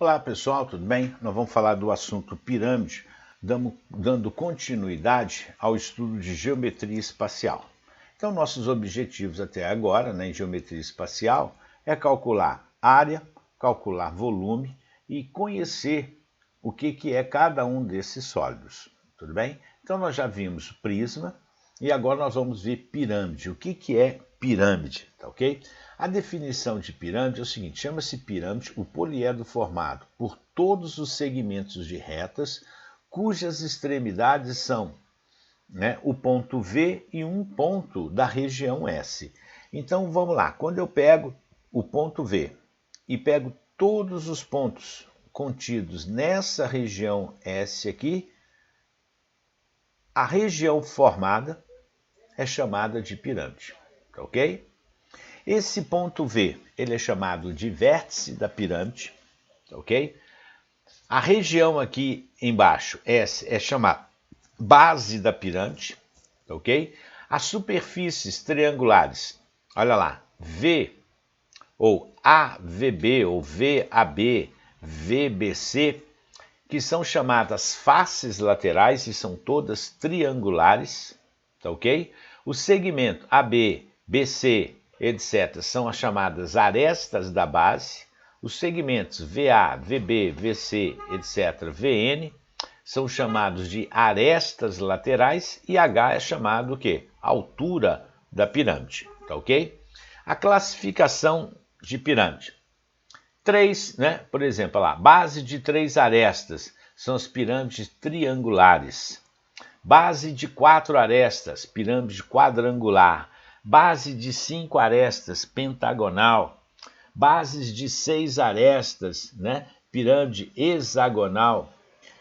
Olá pessoal, tudo bem? Nós vamos falar do assunto pirâmide, dando continuidade ao estudo de geometria espacial. Então, nossos objetivos até agora, em geometria espacial, é calcular área, calcular volume e conhecer o que é cada um desses sólidos, tudo bem? Então, nós já vimos prisma e agora nós vamos ver pirâmide. O que é pirâmide, tá ok? A definição de pirâmide é o seguinte: chama-se pirâmide o poliedro formado por todos os segmentos de retas cujas extremidades são o ponto V e um ponto da região S. Então vamos lá, quando eu pego o ponto V e pego todos os pontos contidos nessa região S aqui, a região formada é chamada de pirâmide, tá ok? Esse ponto V, ele é chamado de vértice da pirâmide, ok? A região aqui embaixo, S, é chamada base da pirâmide, ok? As superfícies triangulares, olha lá, V, ou AVB, ou VAB, VBC, que são chamadas faces laterais e são todas triangulares, tá ok? O segmento AB, BC, etc., são as chamadas arestas da base. Os segmentos VA, VB, VC, etc., VN, são chamados de arestas laterais e H é chamado o quê? Altura da pirâmide, tá ok? A classificação de pirâmide. Por exemplo, lá, base de 3 arestas, são as pirâmides triangulares. Base de 4 arestas, pirâmide quadrangular. Base de 5 arestas, pentagonal. Bases de 6 arestas, pirâmide hexagonal.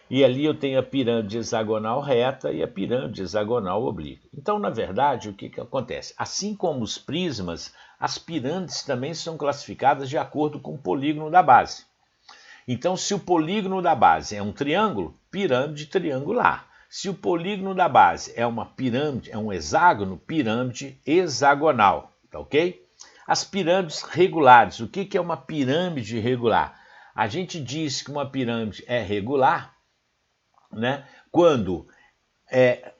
E ali eu tenho a pirâmide hexagonal reta e a pirâmide hexagonal oblíqua. Então, na verdade, o que acontece? Assim como os prismas, as pirâmides também são classificadas de acordo com o polígono da base. Então, se o polígono da base é um triângulo, pirâmide triangular. Se o polígono da base é uma pirâmide, é um hexágono, pirâmide hexagonal, tá ok? As pirâmides regulares. O que é uma pirâmide regular? A gente diz que uma pirâmide é regular, quando é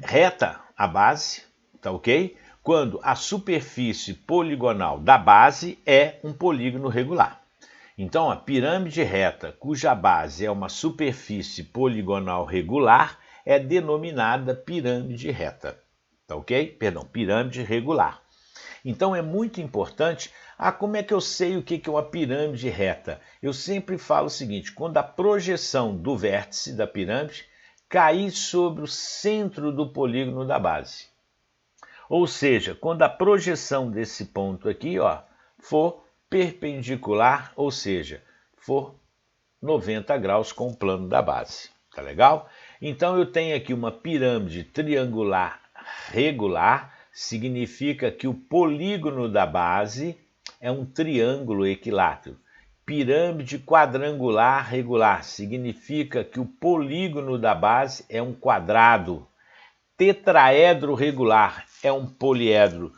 reta a base, tá ok? Quando a superfície poligonal da base é um polígono regular. Então, a pirâmide reta, cuja base é uma superfície poligonal regular, é denominada pirâmide reta, tá ok? Perdão, pirâmide regular. Então, é muito importante. Como é que eu sei o que é uma pirâmide reta? Eu sempre falo o seguinte: quando a projeção do vértice da pirâmide cair sobre o centro do polígono da base. Ou seja, quando a projeção desse ponto aqui, for perpendicular, ou seja, for 90 graus com o plano da base. Tá legal? Então eu tenho aqui uma pirâmide triangular regular, significa que o polígono da base é um triângulo equilátero. Pirâmide quadrangular regular, significa que o polígono da base é um quadrado. Tetraedro regular é um poliedro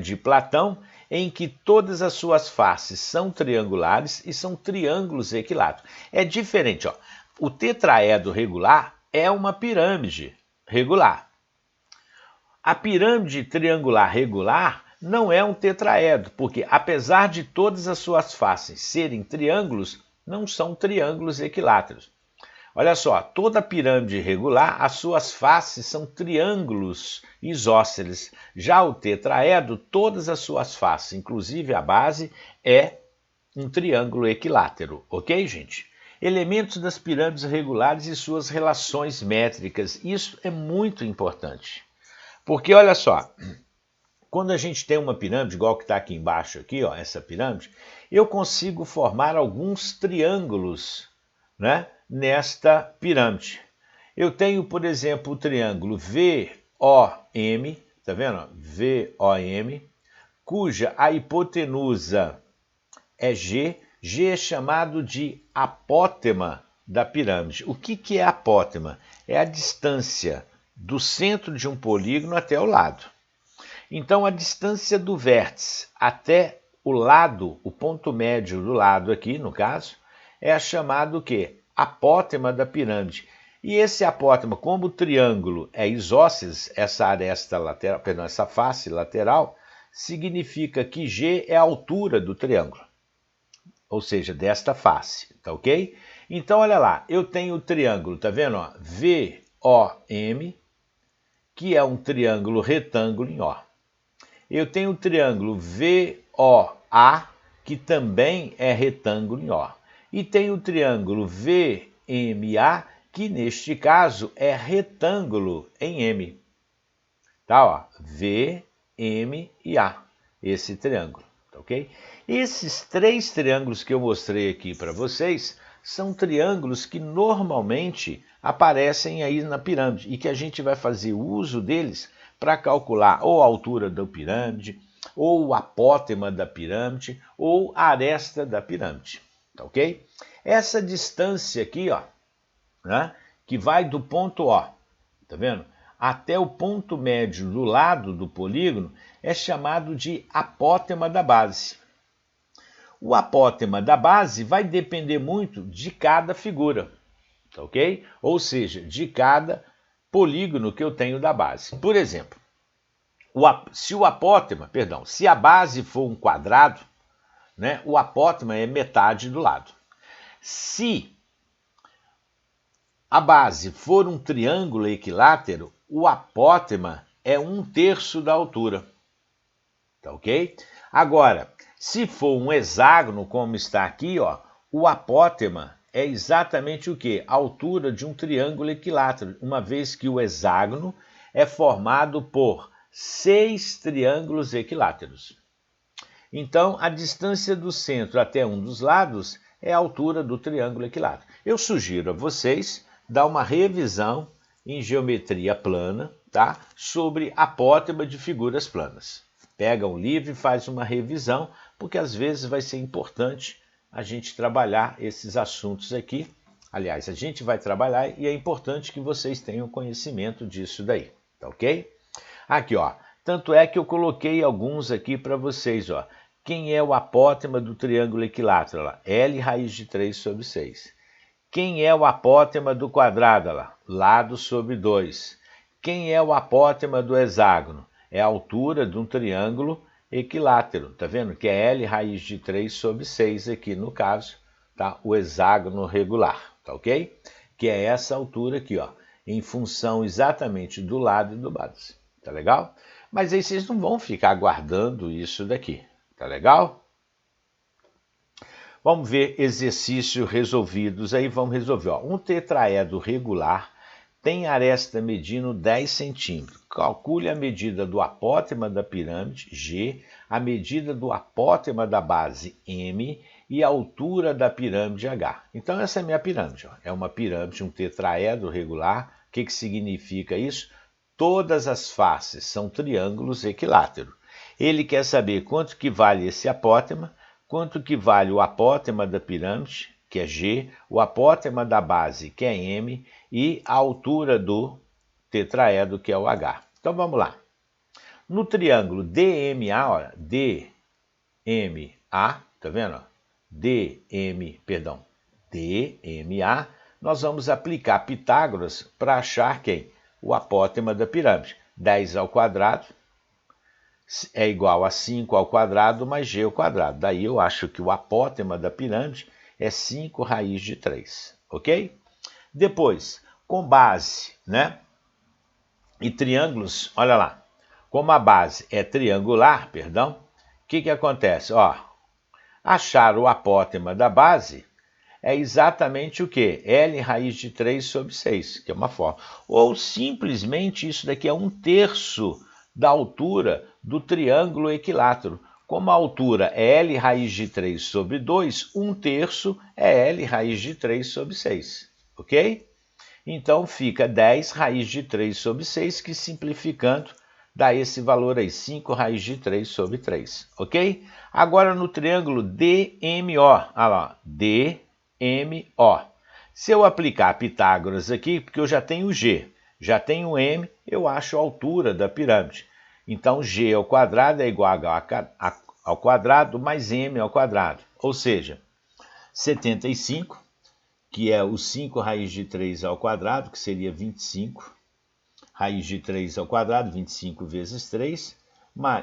de Platão, em que todas as suas faces são triangulares e são triângulos equiláteros. É diferente, o tetraedro regular é uma pirâmide regular. A pirâmide triangular regular não é um tetraedro, porque apesar de todas as suas faces serem triângulos, não são triângulos equiláteros. Olha só, toda pirâmide regular, as suas faces são triângulos isósceles. Já o tetraedro, todas as suas faces, inclusive a base, é um triângulo equilátero. Ok, gente? Elementos das pirâmides regulares e suas relações métricas. Isso é muito importante. Porque, olha só, quando a gente tem uma pirâmide, igual que está aqui embaixo, aqui, essa pirâmide, eu consigo formar alguns triângulos, nesta pirâmide. Eu tenho, por exemplo, o triângulo VOM, tá vendo? VOM, cuja a hipotenusa é G. G é chamado de apótema da pirâmide. O que é apótema? É a distância do centro de um polígono até o lado. Então, a distância do vértice até o lado, o ponto médio do lado aqui, no caso, é a chamada o quê? Apótema da pirâmide. E esse apótema, como o triângulo é isósceles, essa aresta lateral, perdão, essa face lateral, significa que G é a altura do triângulo, ou seja, desta face, tá ok? Então, olha lá, eu tenho o triângulo, tá vendo? Ó, VOM, que é um triângulo retângulo em O. Eu tenho o triângulo VOA, que também é retângulo em O. E tenho o triângulo VMA, que neste caso é retângulo em M. Tá, ó, V, M e A, esse triângulo, tá ok? Esses três triângulos que eu mostrei aqui para vocês são triângulos que normalmente aparecem aí na pirâmide e que a gente vai fazer uso deles para calcular ou a altura da pirâmide, ou o apótema da pirâmide, ou a aresta da pirâmide, tá ok? Essa distância aqui, ó, né, que vai do ponto O, tá vendo? Até o ponto médio do lado do polígono é chamado de apótema da base. O apótema da base vai depender muito de cada figura, tá ok? Ou seja, de cada polígono que eu tenho da base. Por exemplo, se a base for um quadrado, né, o apótema é metade do lado. Se a base for um triângulo equilátero, o apótema é 1/3 da altura, tá ok? Agora, se for um hexágono, como está aqui, ó, o apótema é exatamente o quê? A altura de um triângulo equilátero, uma vez que o hexágono é formado por 6 triângulos equiláteros. Então, a distância do centro até um dos lados é a altura do triângulo equilátero. Eu sugiro a vocês dar uma revisão em geometria plana, tá? Sobre apótema de figuras planas. Pega um livro e faz uma revisão, porque às vezes vai ser importante a gente trabalhar esses assuntos aqui. Aliás, a gente vai trabalhar e é importante que vocês tenham conhecimento disso daí, tá ok? Aqui, ó, tanto é que eu coloquei alguns aqui para vocês, ó. Quem é o apótema do triângulo equilátero? Lá? L raiz de 3 sobre 6. Quem é o apótema do quadrado? Lá? Lado sobre 2. Quem é o apótema do hexágono? É a altura de um triângulo equilátero, tá vendo? Que é L raiz de 3 sobre 6 aqui no caso, tá? O hexágono regular, tá ok? Que é essa altura aqui, ó, em função exatamente do lado e do base, tá legal? Mas aí vocês não vão ficar guardando isso daqui, tá legal? Vamos ver exercícios resolvidos aí, vamos resolver. Ó, um tetraedro regular tem aresta medindo 10 centímetros. Calcule a medida do apótema da pirâmide, G, a medida do apótema da base, M, e a altura da pirâmide, H. Então essa é a minha pirâmide. Ó. É uma pirâmide, um tetraedro regular. O que significa isso? Todas as faces são triângulos equiláteros. Ele quer saber quanto que vale esse apótema, quanto que vale o apótema da pirâmide, que é G, o apótema da base, que é M, e a altura do tetraedro, que é o H. Então vamos lá. No triângulo DMA, olha, DMA, tá vendo? DMA, nós vamos aplicar Pitágoras para achar quem? O apótema da pirâmide. 10 ao quadrado é igual a 5 ao quadrado mais g ao quadrado. Daí eu acho que o apótema da pirâmide é 5 raiz de 3, ok? Depois, com base, né? E triângulos, olha lá. Como a base é triangular, perdão, o que acontece? Ó, achar o apótema da base é exatamente o quê? L raiz de 3 sobre 6, que é uma forma. Ou simplesmente isso daqui é 1/3 da altura do triângulo equilátero. Como a altura é L raiz de 3 sobre 2, 1/3 é L raiz de 3 sobre 6, ok? Então fica 10 raiz de 3 sobre 6, que simplificando dá esse valor aí, 5 raiz de 3 sobre 3, ok? Agora no triângulo DMO, olha lá, DMO. Se eu aplicar Pitágoras aqui, porque eu já tenho G, já tenho M, eu acho a altura da pirâmide. Então, G ao quadrado é igual a ao quadrado mais M ao quadrado. Ou seja, 75, que é o 5 raiz de 3 ao quadrado, que seria 25, raiz de 3 ao quadrado, 25 vezes 3,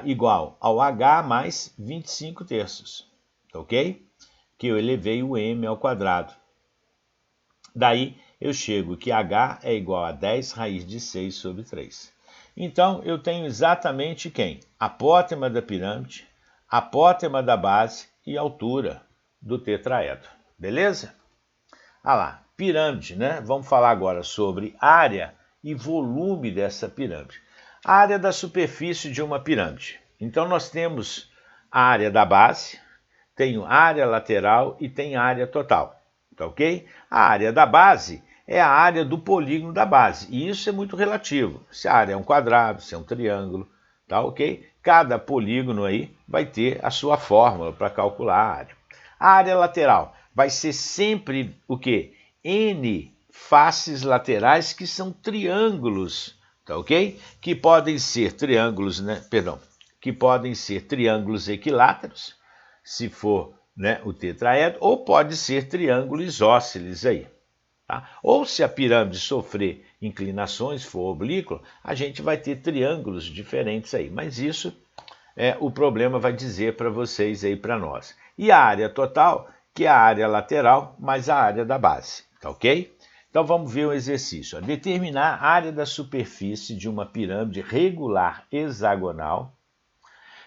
igual ao h mais 25 terços, ok? Que eu elevei o m ao quadrado. Daí eu chego que h é igual a 10 raiz de 6 sobre 3. Então eu tenho exatamente quem? Apótema da pirâmide, apótema da base e altura do tetraedro. Beleza? Ah lá, pirâmide, né? Vamos falar agora sobre área e volume dessa pirâmide. A área da superfície de uma pirâmide. Então nós temos a área da base, tem área lateral e tem área total, tá ok? A área da base é a área do polígono da base, e isso é muito relativo. Se a área é um quadrado, se é um triângulo, tá ok? Cada polígono aí vai ter a sua fórmula para calcular a área. A área lateral vai ser sempre o quê? N faces laterais, que são triângulos, tá ok? Que podem ser triângulos, né? Perdão, que podem ser triângulos equiláteros, se for, né, o tetraedro, ou pode ser triângulo isósceles aí. Tá? Ou se a pirâmide sofrer inclinações, for oblíqua, a gente vai ter triângulos diferentes aí. Mas isso o problema vai dizer para vocês aí, para nós. E a área total, que é a área lateral mais a área da base, tá ok? Então vamos ver o exercício. Ó. Determinar a área da superfície de uma pirâmide regular hexagonal,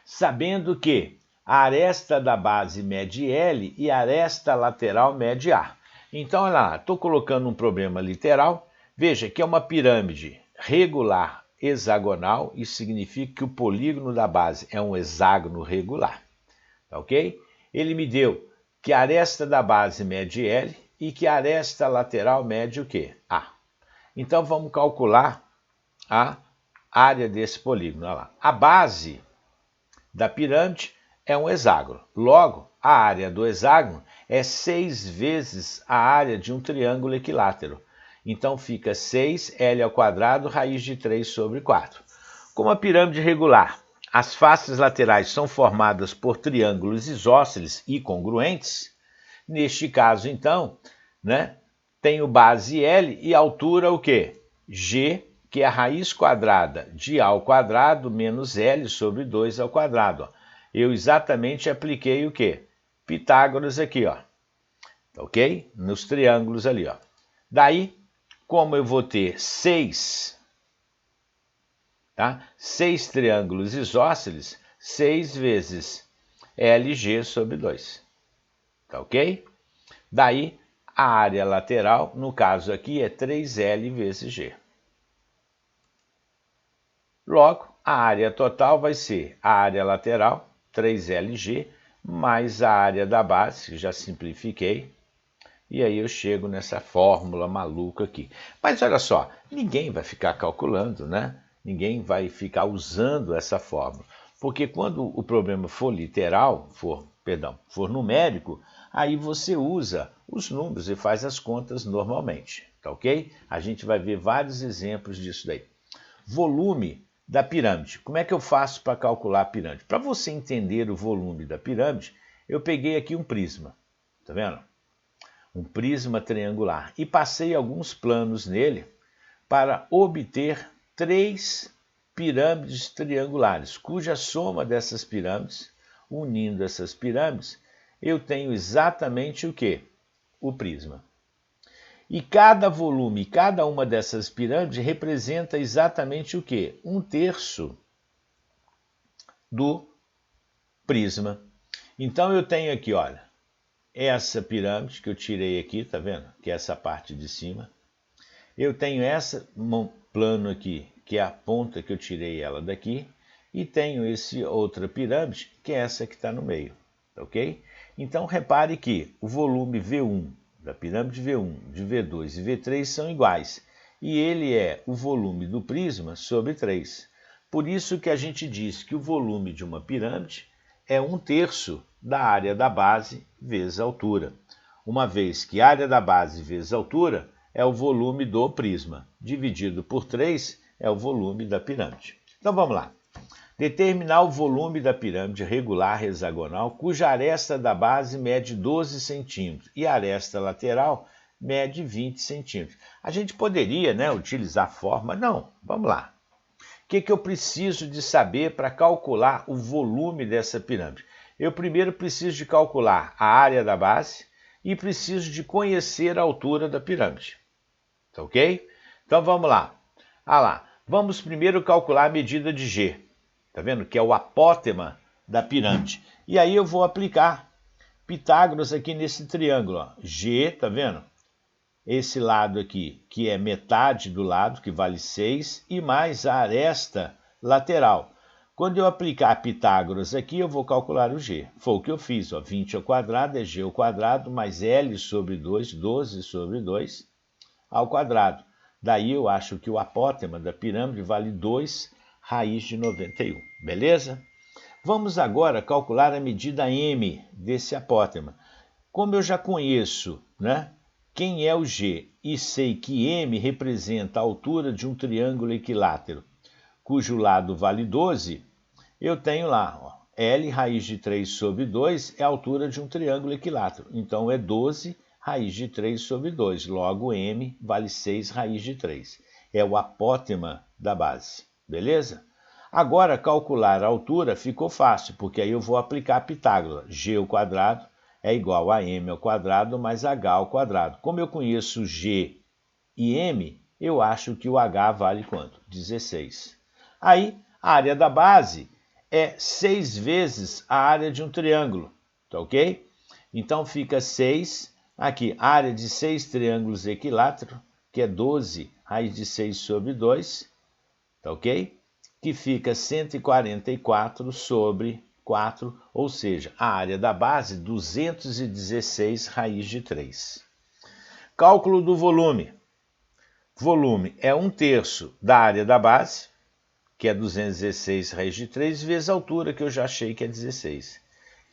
sabendo que a aresta da base mede L e a aresta lateral mede A. Então, olha lá, estou colocando um problema literal. Veja que é uma pirâmide regular hexagonal, isso significa que o polígono da base é um hexágono regular, tá ok? Ele me deu que a aresta da base mede L e que a aresta lateral mede o quê? A. Então, vamos calcular a área desse polígono. Olha lá. A base da pirâmide é um hexágono. Logo, a área do hexágono é 6 vezes a área de um triângulo equilátero. Então fica 6L ao quadrado raiz de 3 sobre 4. Como a pirâmide regular, as faces laterais são formadas por triângulos isósceles e congruentes, neste caso, então, né, tenho base L e altura o quê? G, que é a raiz quadrada de A ao quadrado menos L sobre 2 ao quadrado. Ó. Eu exatamente apliquei o quê? Pitágoras aqui, ó. Ok? Nos triângulos ali, ó. Daí, como eu vou ter 6, tá? 6 triângulos isósceles, 6 vezes LG sobre 2. Tá ok? Daí, a área lateral, no caso aqui, é 3L vezes G. Logo, a área total vai ser a área lateral, 3LG, mais a área da base, que já simplifiquei, e aí eu chego nessa fórmula maluca aqui. Mas olha só, ninguém vai ficar calculando, né? Ninguém vai ficar usando essa fórmula, porque quando o problema for literal, for numérico, aí você usa os números e faz as contas normalmente, tá ok? A gente vai ver vários exemplos disso daí. Volume da pirâmide. Como é que eu faço para calcular a pirâmide? Para você entender o volume da pirâmide, eu peguei aqui um prisma, tá vendo? Um prisma triangular, e passei alguns planos nele para obter 3 pirâmides triangulares, cuja soma dessas pirâmides, unindo essas pirâmides, eu tenho exatamente o quê? O prisma. E cada volume, cada uma dessas pirâmides representa exatamente o quê? 1/3 do prisma. Então eu tenho aqui, olha, essa pirâmide que eu tirei aqui, tá vendo? Que é essa parte de cima. Eu tenho essa plano aqui, que é a ponta que eu tirei ela daqui. E tenho essa outra pirâmide, que é essa que está no meio, ok? Então repare que o volume V1 da pirâmide V1, de V2 e V3 são iguais, e ele é o volume do prisma sobre 3. Por isso que a gente diz que o volume de uma pirâmide é 1/3 da área da base vezes a altura, uma vez que a área da base vezes a altura é o volume do prisma, dividido por 3 é o volume da pirâmide. Então vamos lá. Determinar o volume da pirâmide regular hexagonal, cuja aresta da base mede 12 centímetros e a aresta lateral mede 20 centímetros. A gente poderia, né, utilizar a fórmula, não, vamos lá. O que eu preciso de saber para calcular o volume dessa pirâmide? Eu primeiro preciso de calcular a área da base e preciso de conhecer a altura da pirâmide. Tá ok? Então vamos lá. Vamos primeiro calcular a medida de G. Tá vendo? Que é o apótema da pirâmide. E aí eu vou aplicar Pitágoras aqui nesse triângulo. Ó. G, tá vendo? Esse lado aqui, que é metade do lado, que vale 6, e mais a aresta lateral. Quando eu aplicar Pitágoras aqui, eu vou calcular o G. Foi o que eu fiz, ó. 20 ao quadrado é G ao quadrado, mais L sobre 2, 12 sobre 2, ao quadrado. Daí eu acho que o apótema da pirâmide vale 2 raiz de 91, beleza? Vamos agora calcular a medida M desse apótema. Como eu já conheço, né, quem é o G e sei que M representa a altura de um triângulo equilátero, cujo lado vale 12, eu tenho lá, ó, L raiz de 3 sobre 2 é a altura de um triângulo equilátero. Então é 12 raiz de 3 sobre 2. Logo, M vale 6 raiz de 3. É o apótema da base. Beleza? Agora, calcular a altura ficou fácil, porque aí eu vou aplicar Pitágoras. G ao quadrado é igual a M ao quadrado mais H ao quadrado. Como eu conheço G e M, eu acho que o H vale quanto? 16. Aí, a área da base é 6 vezes a área de um triângulo, tá ok? Então fica 6, aqui, área de 6 triângulos equiláteros, que é 12 raiz de 6 sobre 2, tá ok? Que fica 144 sobre 4, ou seja, a área da base 216 raiz de 3. Cálculo do volume. Volume é 1/3 da área da base, que é 216 raiz de 3, vezes a altura, que eu já achei que é 16.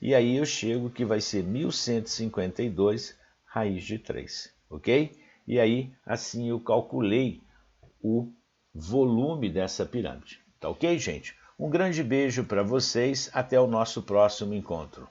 E aí eu chego que vai ser 1152 raiz de 3, ok? E aí, assim eu calculei o volume dessa pirâmide. Tá ok, gente? Um grande beijo para vocês, até o nosso próximo encontro.